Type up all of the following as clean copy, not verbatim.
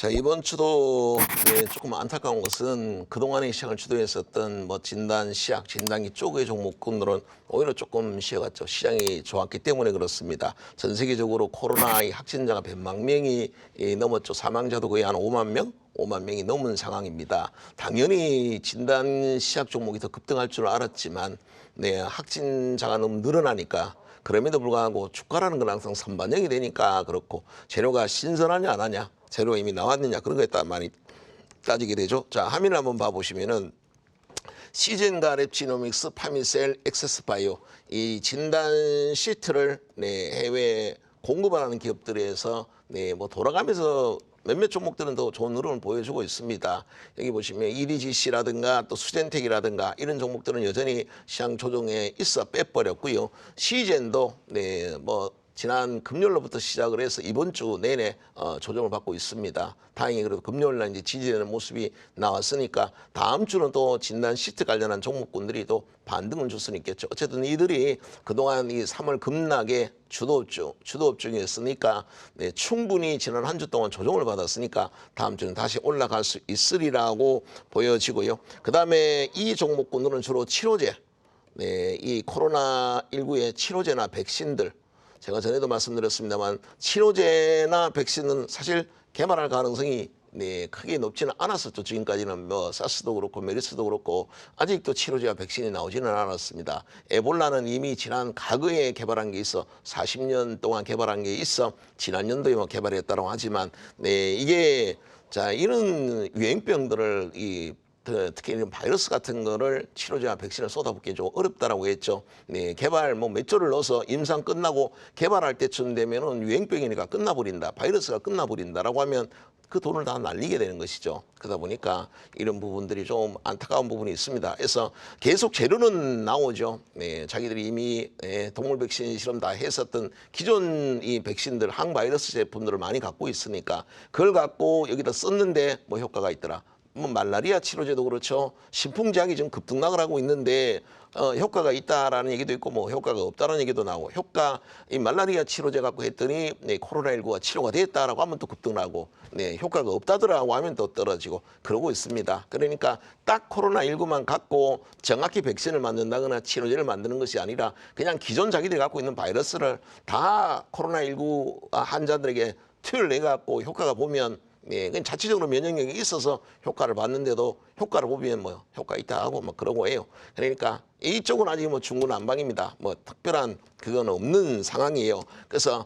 자, 이번 주도 조금 안타까운 것은 그동안의 시장을 주도했었던 뭐 진단, 시약, 진단기 쪽의 종목군들은 오히려 조금 쉬어갔죠. 시장이 좋았기 때문에 그렇습니다. 전 세계적으로 코로나 확진자가 100만 명이 넘었죠. 사망자도 거의 한 5만 명? 5만 명이 넘은 상황입니다. 당연히 진단, 시약 종목이 더 급등할 줄 알았지만 확진자가 너무 늘어나니까 그럼에도 불구하고 주가라는 건 항상 선반영이 되니까 그렇고 재료가 신선하냐 안 하냐, 재료가 이미 나왔느냐 그런 거에 따라 많이 따지게 되죠. 자, 화면을 한번 봐보시면은 시젠과 랩지노믹스, 파미셀, 엑세스바이오 이 진단 시트를 해외에 공급하는 기업들에서 뭐 돌아가면서 몇몇 종목들은 더 좋은 흐름을 보여주고 있습니다. 여기 보시면 EDGC라든가 또 수젠텍이라든가 이런 종목들은 여전히 시장 조정에 있어 빼버렸고요. 시젠도 뭐 지난 금요일로부터 시작을 해서 이번 주 내내 조정을 받고 있습니다. 다행히 그래도 금요일 날 이제 지지되는 모습이 나왔으니까 다음 주는 또 진단 시트 관련한 종목군들이 또 반등을 줄 수는 있겠죠. 어쨌든 이들이 그동안 이 3월 급락의 주도업종이었으니까 충분히 지난 한 주 동안 조정을 받았으니까 다음 주는 다시 올라갈 수 있으리라고 보여지고요. 그다음에 이 종목군들은 주로 치료제, 이 코로나19의 치료제나 백신들 제가 전에도 말씀드렸습니다만 치료제나 백신은 사실 개발할 가능성이 크게 높지는 않았었죠. 지금까지는 뭐 사스도 그렇고 메르스도 그렇고 아직도 치료제와 백신이 나오지는 않았습니다. 에볼라는 이미 지난 과거에 개발한 게 있어 40년 동안 개발한 게 있어 지난 연도에 뭐 개발했다고 하지만 이게 자 이런 유행병들을 특히 이런 바이러스 같은 거를 치료제와 백신을 쏟아붓기 좀 어렵다라고 했죠. 개발 뭐 몇 조를 넣어서 임상 끝나고 개발할 때쯤 되면은 유행병이니까 끝나버린다. 바이러스가 끝나버린다라고 하면 그 돈을 다 날리게 되는 것이죠. 그러다 보니까 이런 부분들이 좀 안타까운 부분이 있습니다. 그래서 계속 재료는 나오죠. 자기들이 이미 동물 백신 실험 다 했었던 기존 이 백신들 항바이러스 제품들을 많이 갖고 있으니까 그걸 갖고 여기다 썼는데 뭐 효과가 있더라. 뭐 말라리아 치료제도 그렇죠. 신풍제약이 지금 급등락을 하고 있는데 효과가 있다라는 얘기도 있고 뭐 효과가 없다라는 얘기도 나오고 이 말라리아 치료제 갖고 했더니 코로나19가 치료가 됐다라고 하면 또 급등나고 효과가 없다더라고 하면 또 떨어지고 그러고 있습니다. 그러니까 딱 코로나19만 갖고 정확히 백신을 만든다거나 치료제를 만드는 것이 아니라 그냥 기존 자기들이 갖고 있는 바이러스를 다 코로나19 환자들에게 투여를 내갖고 효과가 보면 그냥 자체적으로 면역력이 있어서 효과를 봤는데도 효과를 보면 뭐 효과 있다 하고 막 그러고 해요. 그러니까 이쪽은 아직 뭐 중구난방입니다. 뭐 특별한 그건 없는 상황이에요. 그래서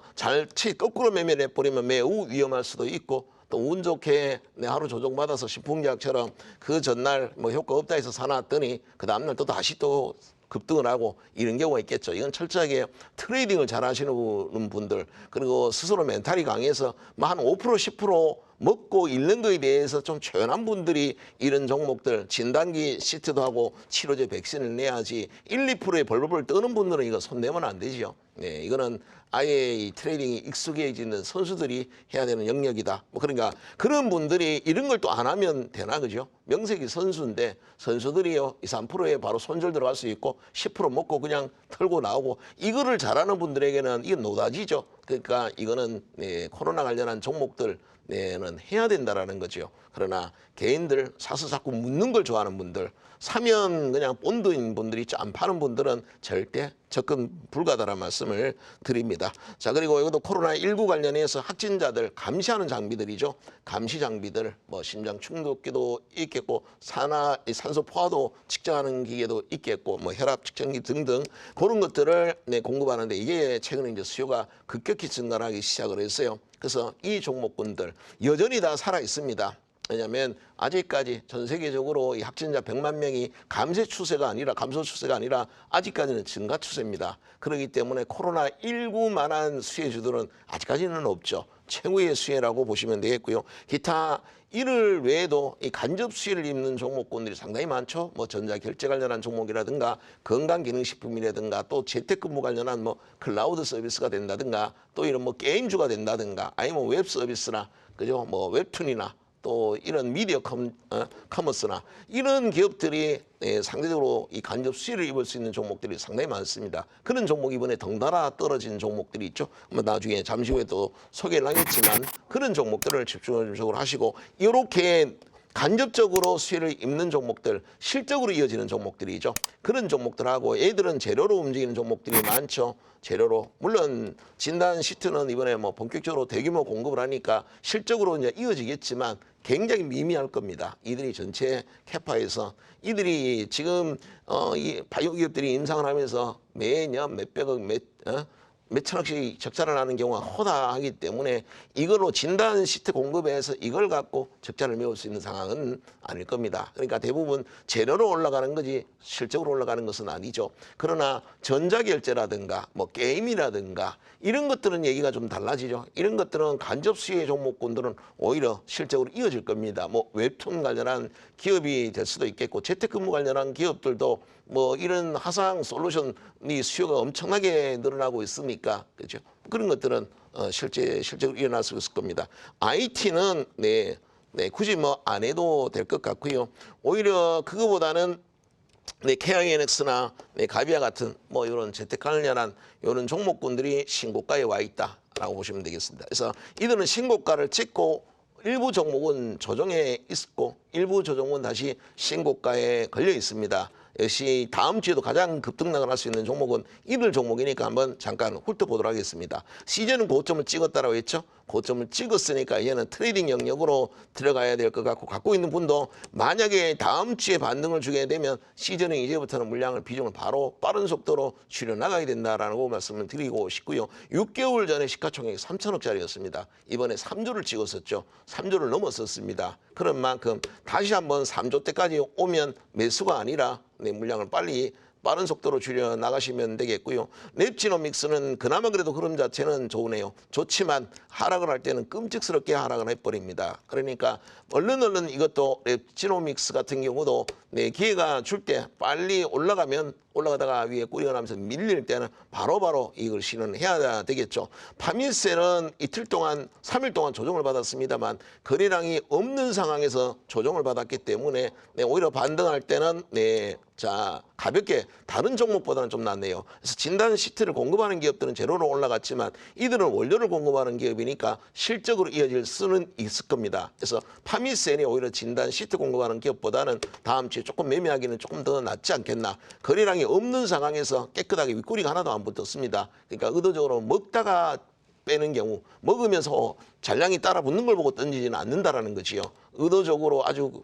거꾸로 매매를 해버리면 매우 위험할 수도 있고 또 운 좋게 하루 조정받아서 신풍제약처럼 그 전날 뭐 효과 없다 해서 사놨더니 그 다음날 또 다시 또 급등을 하고 이런 경우가 있겠죠. 이건 철저하게 트레이딩을 잘 하시는 분들 그리고 스스로 멘탈이 강해서 뭐 한 5% 10% 먹고 잃는 거에 대해서 좀 초연한 분들이 이런 종목들 진단기 시트도 하고 치료제 백신을 내야지 1, 2%에 벌벌 떠는 분들은 이거 손 내면 안 되죠. 이거는 아예 이 트레이딩이 익숙해지는 선수들이 해야 되는 영역이다. 뭐 그러니까 그런 분들이 이런 걸 또 안 하면 되나 그죠? 명색이 선수인데 선수들이요 2, 3%에 바로 손절 들어갈 수 있고 10% 먹고 그냥 털고 나오고 이거를 잘하는 분들에게는 이건 노다지죠. 그러니까 이거는 코로나 관련한 종목들 는 해야 된다라는 거죠. 그러나 개인들 사서 자꾸 묻는 걸 좋아하는 분들 사면 그냥 본드인 분들이 안 파는 분들은 절대 접근 불가다라는 말씀을 드립니다. 자 그리고 이것도 코로나19 관련해서 확진자들 감시하는 장비들이죠. 감시 장비들 뭐 심장 충족기도 있겠고 산소 포화도 측정하는 기계도 있겠고 뭐 혈압 측정기 등등 그런 것들을 공급하는데 이게 최근에 이제 수요가 급격히 증가하기 시작을 했어요. 그래서 이 종목군들 여전히 다 살아 있습니다. 왜냐하면 아직까지 전 세계적으로 이 확진자 100만 명이 감소 추세가 아니라 아직까지는 증가 추세입니다. 그렇기 때문에 코로나19만한 수혜주들은 아직까지는 없죠. 최고의 수혜라고 보시면 되겠고요. 기타 이를 외에도 이 간접 수혜를 입는 종목군들이 상당히 많죠. 뭐 전자결제 관련한 종목이라든가 건강기능식품이라든가 또 재택근무 관련한 뭐 클라우드 서비스가 된다든가 또 이런 뭐 게임주가 된다든가 아니면 웹 서비스나 그죠 뭐 웹툰이나 또 이런 미디어 커머스나 이런 기업들이 상대적으로 이 간접 수혜를 입을 수 있는 종목들이 상당히 많습니다. 그런 종목 이번에 덩달아 떨어진 종목들이 있죠. 나중에 잠시 후에 또 소개를 하겠지만 그런 종목들을 집중적으로 하시고 이렇게 간접적으로 수혜를 입는 종목들, 실적으로 이어지는 종목들이죠. 그런 종목들하고 얘들은 재료로 움직이는 종목들이 많죠. 재료로. 물론 진단 시트는 이번에 뭐 본격적으로 대규모 공급을 하니까 실적으로 이제 이어지겠지만 굉장히 미미할 겁니다. 이들이 전체 캐파에서 이들이 지금 이 바이오 기업들이 임상을 하면서 매년 몇백억 몇천억씩 적자를 나는 경우가 허다하기 때문에 이걸로 진단 시트 공급해서 이걸 갖고 적자를 메울 수 있는 상황은 아닐 겁니다. 그러니까 대부분 재료로 올라가는 거지 실적으로 올라가는 것은 아니죠. 그러나 전자결제라든가 뭐 게임이라든가 이런 것들은 얘기가 좀 달라지죠. 이런 것들은 간접 수혜 종목군들은 오히려 실적으로 이어질 겁니다. 뭐 웹툰 관련한 기업이 될 수도 있겠고 재택근무 관련한 기업들도 뭐 이런 화상 솔루션이 수요가 엄청나게 늘어나고 있으니까 그렇죠. 그런 것들은 실적으로 일어날 수 있을 겁니다. IT는 굳이 뭐 안 해도 될 것 같고요. 오히려 그거보다는 KINX나 가비아 같은 뭐 이런 재택 관련한 이런 종목군들이 신고가에 와 있다라고 보시면 되겠습니다. 그래서 이들은 신고가를 찍고 일부 종목은 조정에 있고 일부 조정은 다시 신고가에 걸려 있습니다. 역시 다음 주에도 가장 급등락을 할 수 있는 종목은 이들 종목이니까 한번 잠깐 훑어보도록 하겠습니다. 시즌은 고점을 찍었다라고 했죠. 고점을 찍었으니까 얘는 트레이딩 영역으로 들어가야 될 것 같고 갖고 있는 분도 만약에 다음 주에 반등을 주게 되면 시즌은 이제부터는 물량을 비중을 바로 빠른 속도로 줄여 나가야 된다라고 말씀을 드리고 싶고요. 6개월 전에 시가총액이 3천억짜리였습니다. 이번에 3조를 찍었었죠. 3조를 넘었었습니다. 그런 만큼 다시 한번 3조 때까지 오면 매수가 아니라 물량을 빠른 속도로 줄여 나가시면 되겠고요. 랩지노믹스는 그나마 그래도 흐름 자체는 좋으네요. 좋지만 하락을 할 때는 끔찍스럽게 하락을 해버립니다. 그러니까 얼른 이것도 랩지노믹스 같은 경우도 기회가 줄 때 빨리 올라가다가 위에 꾸려나면서 밀릴 때는 바로바로 이걸 실현해야 되겠죠. 파미셀은 이틀 동안 3일 동안 조정을 받았습니다만 거래량이 없는 상황에서 조정을 받았기 때문에 오히려 반등할 때는 가볍게 다른 종목보다는 좀 낫네요. 그래서 진단 시트를 공급하는 기업들은 제로로 올라갔지만 이들은 원료를 공급하는 기업이니까 실적으로 이어질 수는 있을 겁니다. 그래서 파미셀이 오히려 진단 시트 공급하는 기업보다는 다음 주에 조금 매매하기는 조금 더 낫지 않겠나. 거래량이 없는 상황에서 깨끗하게 윗꼬리가 하나도 안 붙었습니다. 그러니까 의도적으로 먹다가 빼는 경우 먹으면서 잔량이 따라 붙는 걸 보고 던지지는 않는다라는 거지요. 의도적으로 아주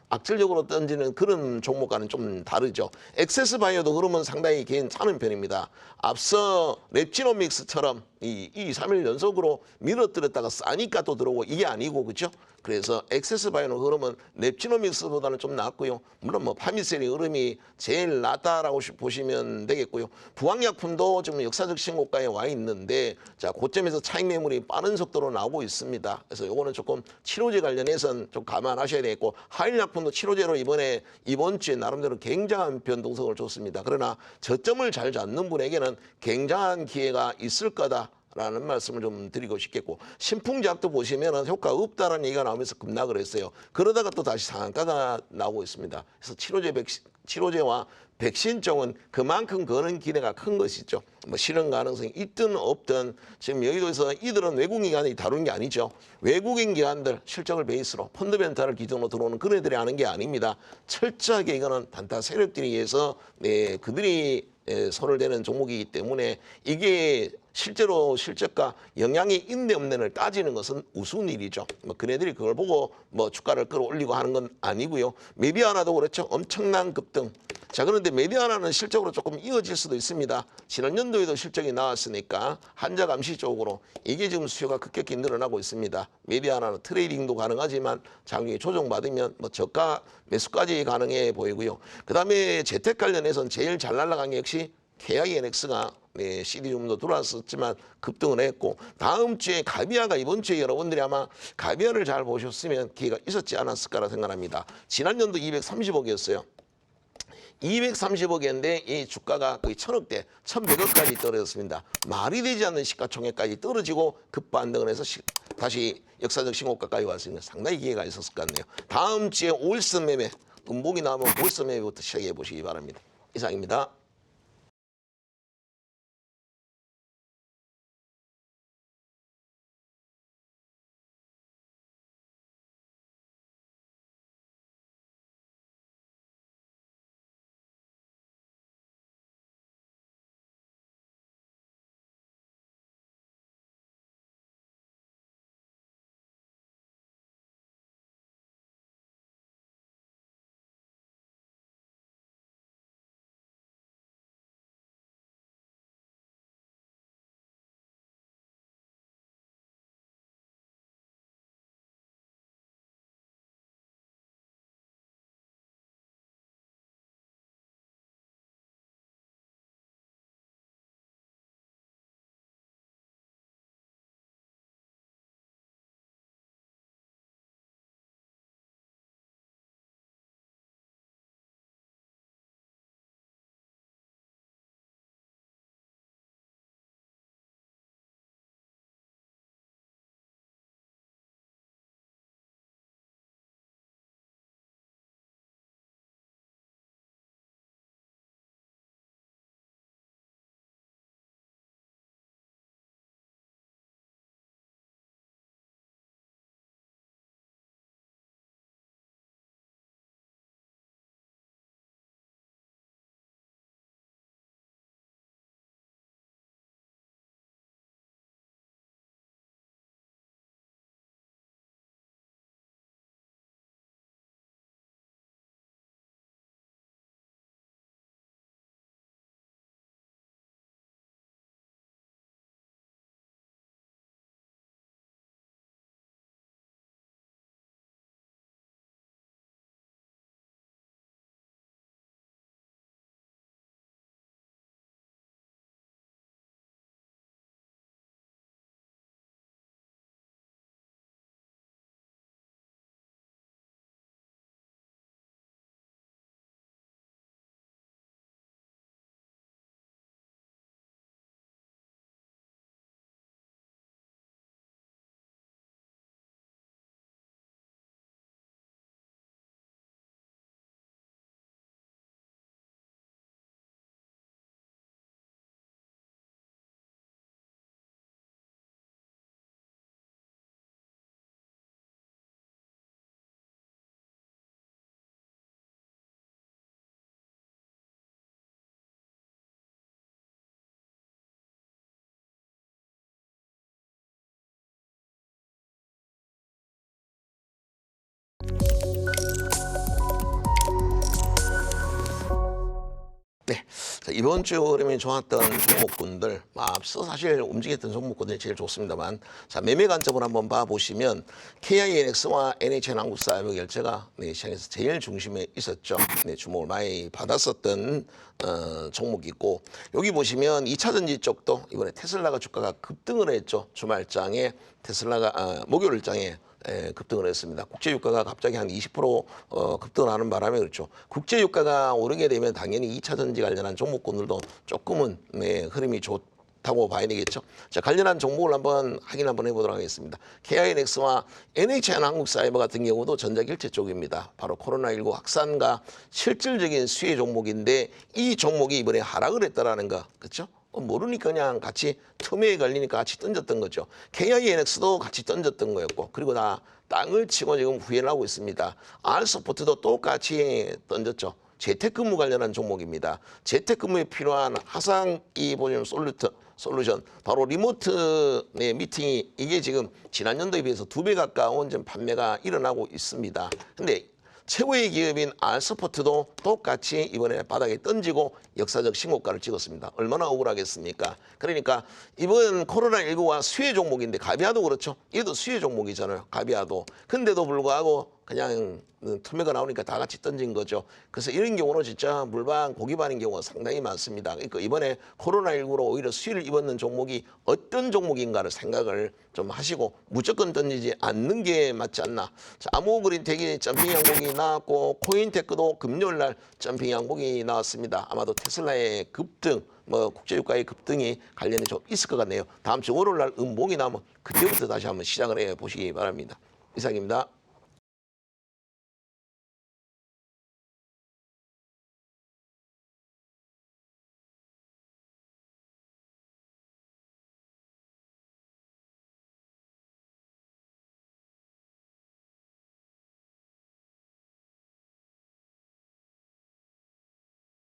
악질적으로 던지는 그런 종목과는 좀 다르죠. 엑세스바이오도 그러면 상당히 괜찮은 편입니다. 앞서 랩지노믹스처럼 3일 연속으로 밀어뜨렸다가 싸니까 또 들어오고 이게 아니고 그렇죠? 그래서 엑세스바이오는 흐름은 랩지노믹스보다는 좀 낫고요. 물론 뭐 파미셀의 흐름이 제일 낫다라고 보시면 되겠고요. 부항약품도 지금 역사적 신고가에 와 있는데 고점에서 차익 매물이 빠른 속도로 나오고 있습니다. 그래서 요거는 조금 치료제 관련해서는 좀 감안하셔야 되겠고 하일약품도 치료제로 이번 주에 나름대로 굉장한 변동성을 줬습니다. 그러나 저점을 잘 잡는 분에게는 굉장한 기회가 있을 거다. 라는 말씀을 좀 드리고 싶겠고 신풍제약도 보시면 효과가 없다라는 얘기가 나오면서 급락을 했어요. 그러다가 또 다시 상한가가 나오고 있습니다. 그래서 치료제와 백신 쪽은 그만큼 거는 기대가 큰 것이죠. 뭐 실현 가능성이 있든 없든 지금 여의도에서 이들은 외국인 기관이 다루는 게 아니죠. 외국인 기관들 실적을 베이스로 펀드멘탈을 기준으로 들어오는 그런 애들이 하는 게 아닙니다. 철저하게 이거는 단타 세력들에 의해서 그들이 손을 대는 종목이기 때문에 이게 실제로 실적과 영향이 있네 없네를 따지는 것은 우스운 일이죠. 뭐 그네들이 그걸 보고 뭐 주가를 끌어올리고 하는 건 아니고요. 메디아나도 그렇죠. 엄청난 급등. 자, 그런데 메디아나는 실적으로 조금 이어질 수도 있습니다. 지난 연도에도 실적이 나왔으니까 한자 감시 쪽으로 이게 지금 수요가 급격히 늘어나고 있습니다. 메디아나는 트레이딩도 가능하지만 장중에 조정받으면 뭐 저가 매수까지 가능해 보이고요. 그다음에 재택 관련해서는 제일 잘 날아간 게 역시 KINX가 CD 좀 더 들어왔었지만 급등을 했고 다음 주에 가비아가 이번 주에 여러분들이 아마 가비아를 잘 보셨으면 기회가 있었지 않았을까라 생각합니다. 지난 연도 230억이었어요. 230억인데 이 주가가 거의 1,000억대, 1,100억까지 떨어졌습니다. 말이 되지 않는 시가총액까지 떨어지고 급반등을 해서 다시 역사적 신고가까지 왔으니까 상당히 기회가 있었을 것 같네요. 다음 주에 올선 매매, 음봉이 나오면 올선 매매부터 시작해 보시기 바랍니다. 이상입니다. 네, 자, 이번 주 흐름이 좋았던 종목군들, 앞서 사실 움직였던 종목군들이 제일 좋습니다만, 자, 매매 관점을 한번 봐보시면 KINX와 NHN한국사협의결제가 시장에서 제일 중심에 있었죠. 주목을 많이 받았었던 종목이고, 여기 보시면 2차전지 쪽도 이번에 테슬라가 주가가 급등을 했죠. 주말장에 테슬라가 목요일장에 급등을 했습니다. 국제유가가 갑자기 한 20% 급등을 하는 바람에 그렇죠. 국제유가가 오르게 되면 당연히 2차 전지 관련한 종목군들도 조금은 흐름이 좋다고 봐야 되겠죠. 자, 관련한 종목을 한번 확인 한번 해보도록 하겠습니다. KINX와 NHN한국사이버 같은 경우도 전자기체 쪽입니다. 바로 코로나19 확산과 실질적인 수혜 종목인데 이 종목이 이번에 하락을 했다라는 거, 그렇죠? 모르니까 그냥 같이 틈에 걸리니까 같이 던졌던 거죠. KINX도 같이 던졌던 거였고, 그리고 다 땅을 치고 지금 후회를 하고 있습니다. R서포트도 똑같이 던졌죠. 재택근무 관련한 종목입니다. 재택근무에 필요한 화상이 보시면 솔루션, 바로 리모트 미팅이 이게 지금 지난 연도에 비해서 2배 가까운 좀 판매가 일어나고 있습니다. 근데 최고의 기업인 R서포트도 똑같이 이번에 바닥에 던지고 역사적 신고가를 찍었습니다. 얼마나 억울하겠습니까? 그러니까 이번 코로나19와 수혜 종목인데 가비아도 그렇죠. 얘도 수혜 종목이잖아요. 가비아도. 근데도 불구하고 그냥 투매가 나오니까 다 같이 던진 거죠. 그래서 이런 경우는 진짜 물반 고기반인 경우가 상당히 많습니다. 그러니까 이번에 코로나19로 오히려 수위를 입었는 종목이 어떤 종목인가를 생각을 좀 하시고 무조건 던지지 않는 게 맞지 않나. 자, 아모그린텍이 점핑 양봉이 나왔고 코인테크도 금요일 날 점핑 양봉이 나왔습니다. 아마도 테슬라의 급등, 뭐 국제유가의 급등이 관련이 좀 있을 것 같네요. 다음 주 월요일 날 음봉이 나면 그때부터 다시 한번 시작을 해 보시기 바랍니다. 이상입니다.